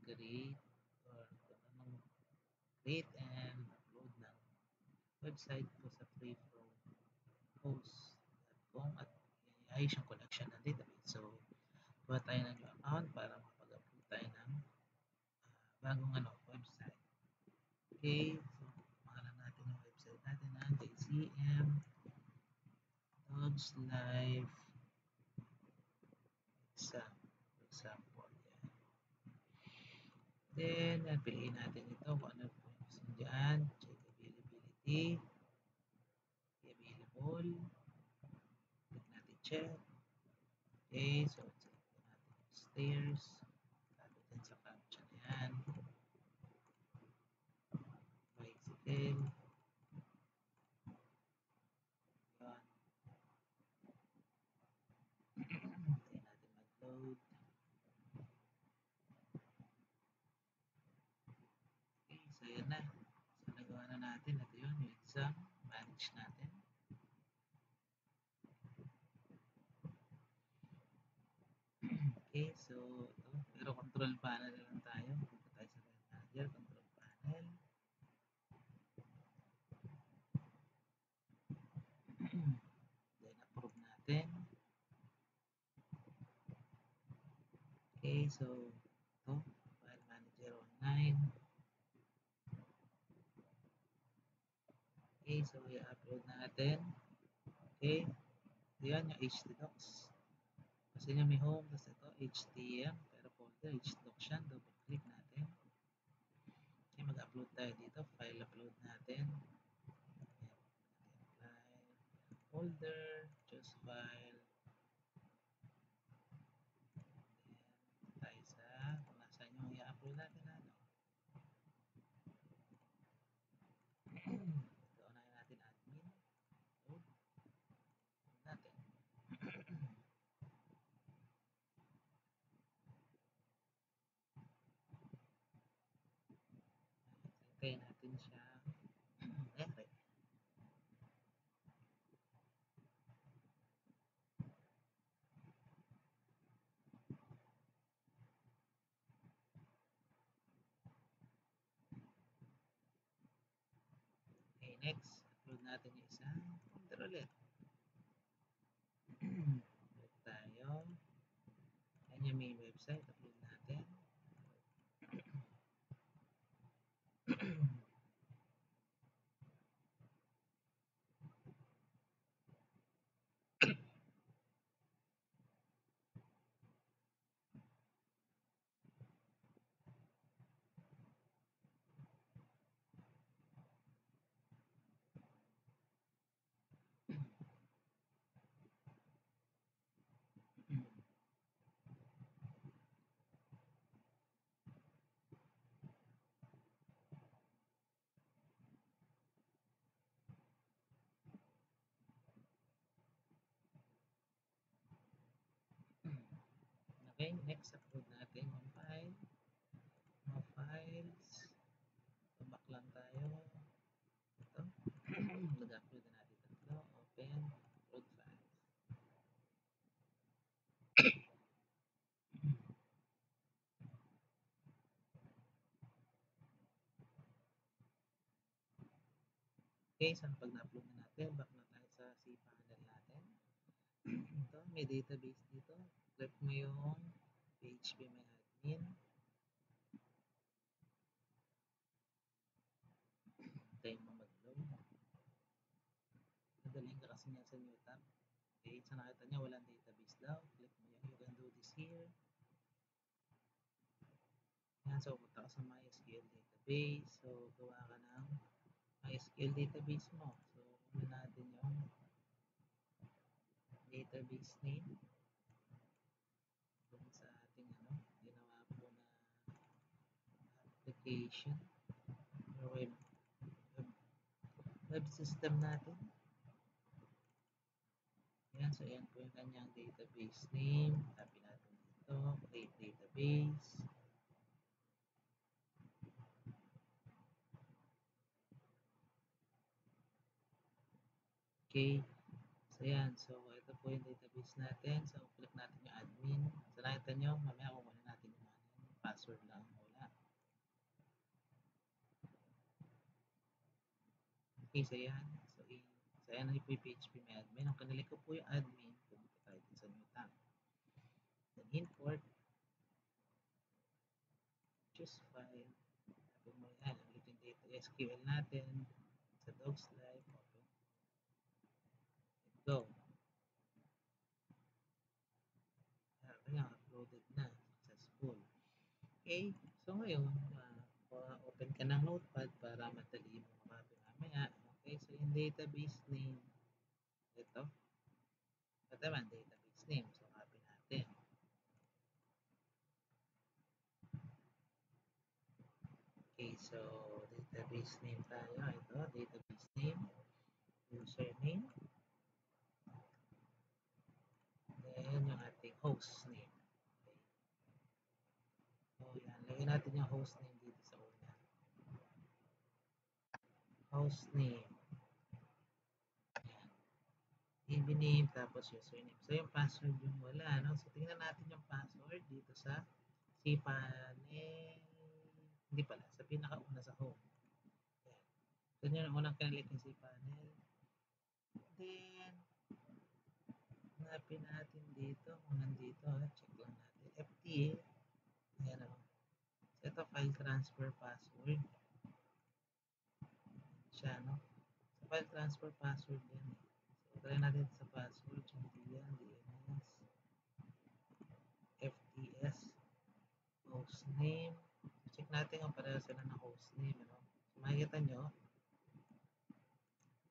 mag-create or kung anong create and upload ng website po sa freeflowhost.com at iayos yung connection ng database. So, kuha tayo ng new account para makapag-upload tayo ng bagong website. Okay, so pangalan natin yung website natin na JCM Dogs Life example. Yan. Then, piliin natin ito kung ano po yung gusto nyo dyan. Check availability. Available. Click natin check. Okay, so check natin stairs. Sabi dyan sa captcha na yan. Bicycle. Yan. Hintayin natin mag-load. Okay, so yan na. So nagawa na natin. Ito yun, yung exam. Manage natin. Okay, so ito. Pero control panel lang tayo. Punta tayo sa web manager. Control panel. Then approve natin. Okay, so ito. File manager online. Okay, so i-upload natin. Okay. Ito yan, yung htdocs. Kasi nyo may home, tapos ito, htm, pero folder, htdocs yan. Double click natin. Okay, mag-upload tayo dito. File upload natin. File, folder, choose file. Then, tayo sa kung nasaan yung i-upload natin na ito, unahin natin admin. Upload natin. Hintayin natin siya. Okay. Okay, next. Upload natin yung isang folder ulit. Upload tayo. Yan yung main website. Upload natin. Okay, next upload natin yung file. Mga files. So, back lang tayo. Ito. Nag-upload na natin ito. Open. Upload files. Okay, so pag na-upload na natin, back na tayo sa cPanel natin. Ito, may database dito. Click mo yung PHP my admin. Tayo mo mag-load. Nadaling ka kasi niya sa new tab. Okay, so nakita niya walang database daw. Click mo yan. You can do this here. Yan, so punta ka sa MySQL database. So, gawa ka ng MySQL database mo. So, kunin natin yung database name. Dun sa ating ginawa po na application or web system natin. Yan, so yan po yung kanyang database name. Copy natin dito, create database. Okay, so yan, so ito po yung database natin. So click natin yung admin. So nakita nyo, mamaya kukunin natin yung password lang. Wala Okay, so yan. So ayan na po yung PHP may admin. Ang kanili ko po yung admin. Pumunta tayo din sa new tab. Then import. Choose file. Sabi mo yan. Ulit yung data SQL natin. Sa dog's life. Open. Go. Sabi nga, uploaded na. Successful. Okay. So ngayon, open ka ng notepad para madali mo makapin mamaya. Okay. So yung database name. Ito. Ito naman, database name. So copy natin. Okay, so database name tayo. Ito, database name, username, then yung ating host name. Okay. So yan, lagyan natin yung host name dito sa una. Host name. Yan. DB name, tapos username. So yung password yung wala, no? So tingnan natin yung password dito sa cPanel. Hindi pala, sa pinakauna sa home. Yan. So yun yung unang kinalit yung cPanel. Then, hanapin natin dito, kung nandito, check lang natin. FTA, ayan o. So, ito, file transfer password. Siya, no? So, file transfer password yan eh. So, try natin sa password, hindi yan, DNS, FTS, hostname. So, check natin kung pareho sila ng hostname, ano? So, makikita nyo,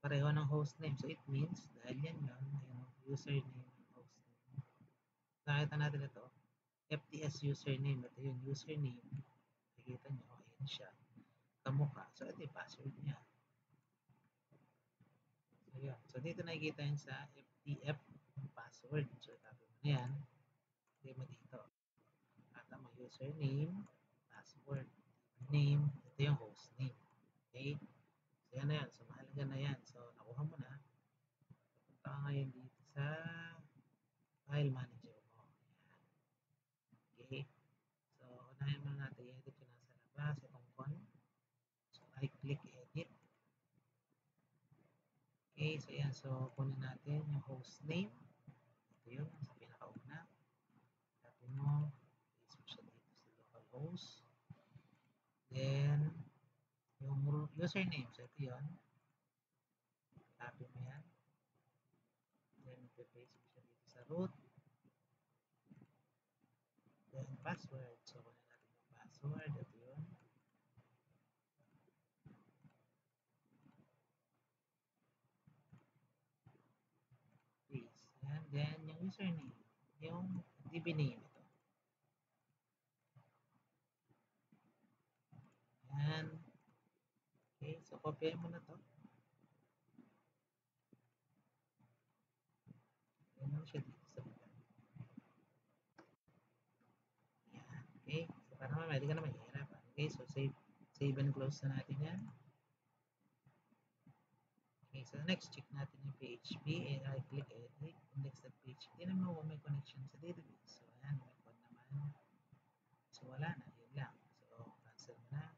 pareho ng hostname. So, it means, dahil yan yun, username and hostname. Nakita natin ito, FTS username. Ito yung username. Nakikita nyo, ayan siya. Kamukha. So, ito yung password niya. So, yun. So, dito nakikita yun sa FTF password. So, tapos mo na yan. Lagay mo dito. At ang username, password, name, ito yung host name. Okay? So, yan na yan. So, mahalaga na yan. So, nakuha mo na. Punta ka ngayon dito sa file manager mo. Ayan. Okay? So, unahin mo natin i-edit yung nasa labas. Itong con. So, I-click edit. Okay, so yan. So, kunin natin yung host name. Ito yun, sa pinakauna. Copy mo. Paste mo siya dito sa localhost. Then, yung username. So, ito yun. Copy mo yan. Then, paste mo siya dito sa root. Then, password. So, kunin natin yung password. Ito yun. Paste. And then, yung username. Yung DB name. Ito. Yan. Okay, so copy mo na to. Yan mo siya dito sa baba. Yan. Okay, so para naman, hindi ka na mahihirapan. Okay, so save and close na natin yan. Okay, so next, check natin yung PHP. And I click edit, index.php. Tignan mo kung may connection sa database. So, ayan, may code naman. So, wala na. Yun lang. So, cancel mo na.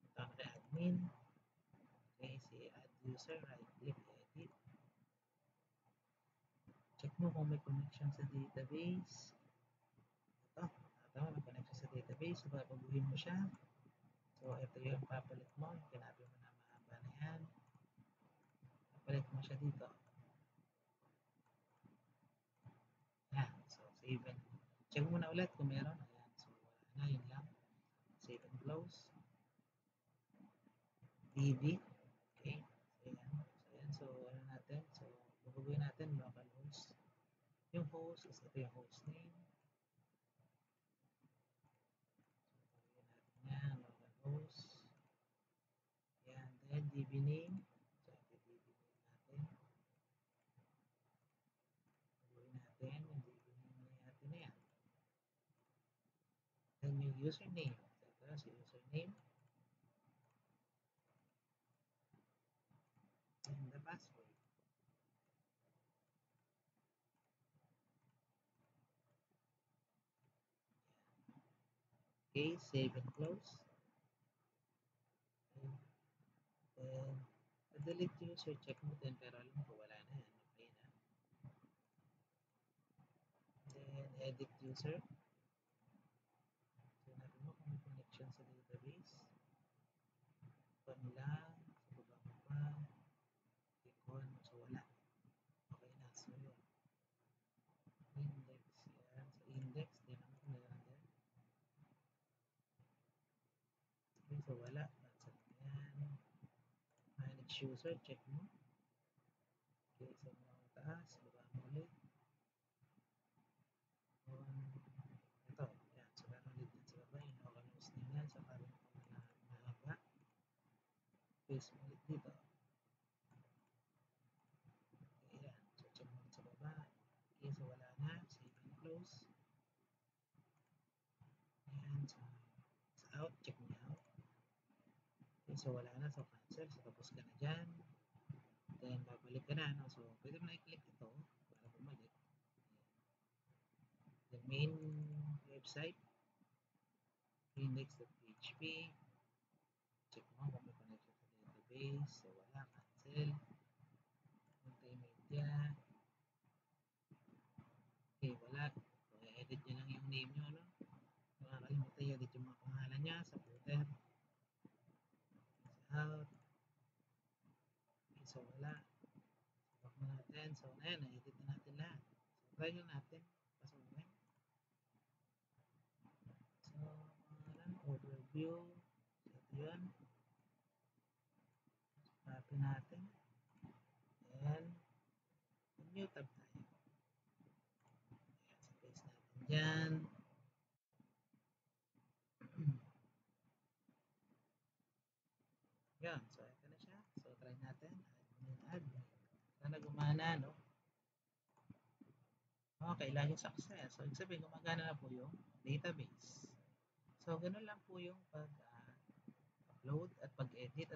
Punta ka kay admin. Okay, si add user, right click, edit. Check mo kung may connection sa database. Ito, tama, may connection sa database. So, papaguhin mo siya. So, ito yung papalit mo. Yung kinabi mo na mahaba na yan. Papalit mo siya dito. Ayan. So, save and check mo na ulit kung meron. Ayan. So, wala na. Yun lang. Save and close. DB. Okay. So, ayan. So, ayan. So, ano natin? So, babaguhin natin localhost. Yung host is ito yung host name. So, babaguhin natin yan. Localhost. Ayan. Then, DB name. So, ito yung DB name natin. Babaguhin natin yung DB name natin na yan. Then, yung username. So, ito si username. And the password. Okay, save and close. Okay. Then, delete user, check mo din, pero alam ko wala na yan. Okay na. Then, edit user. So, natin mo kung may connection sa database. Pan lang, sa baba mo pa. Click on, so wala. Okay na, so yun. Index, yan. Sa index, tingnan mo kung meron din. Okay, so wala. Bansa yan. Manage user, check mo. Okay, so mga taas, baba mo ulit. Ito, yan. So, meron ulit din sa baba, yung local hosting yan. So, parang mahaba. Paste mo ulit dito. Okay, yan. So, check mo ulit sa baba. Okay, so wala na. Save and close. Ayan, so, sa out, check mo out. Okay, so wala na. So, cancel. So, tapos ka na dyan. Then, babalik ka na. No? So, pwede mo na i-click ito para bumalik. The main website, index.php. Check mo kung may connection sa database. So, wala. Cancel. Multimedia. Okay, wala. So, edit nyo lang yung name nyo, no? Makakalimutan i-edit yung mga pangalan niya sa footer. Sa out. Okay, so wala. Back na natin. So, ayan, na-edit na natin lahat. So, try nyo natin. Pasukin. So, pangalan, overview. So, ito yun. Copy natin. And, new tab tayo. Ayan, so paste natin dyan. Yan, so ito na siya. So, try natin. Admin. Sana gumana, no? Okay, laging success. So, ibig sabihin, gumagana na po yung database. So, ganun lang po yung pag-upload at pag-edit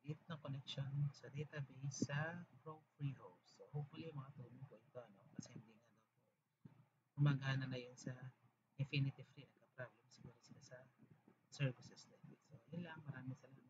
ng connection sa database sa Chrome Free Host. So, hopefully, makatulong po ito, no? Kasi hindi nga daw po gumagana na yun sa Infinity Free. Nagka-problem siguro sila sa services like this. So, yun lang. Maraming salamat.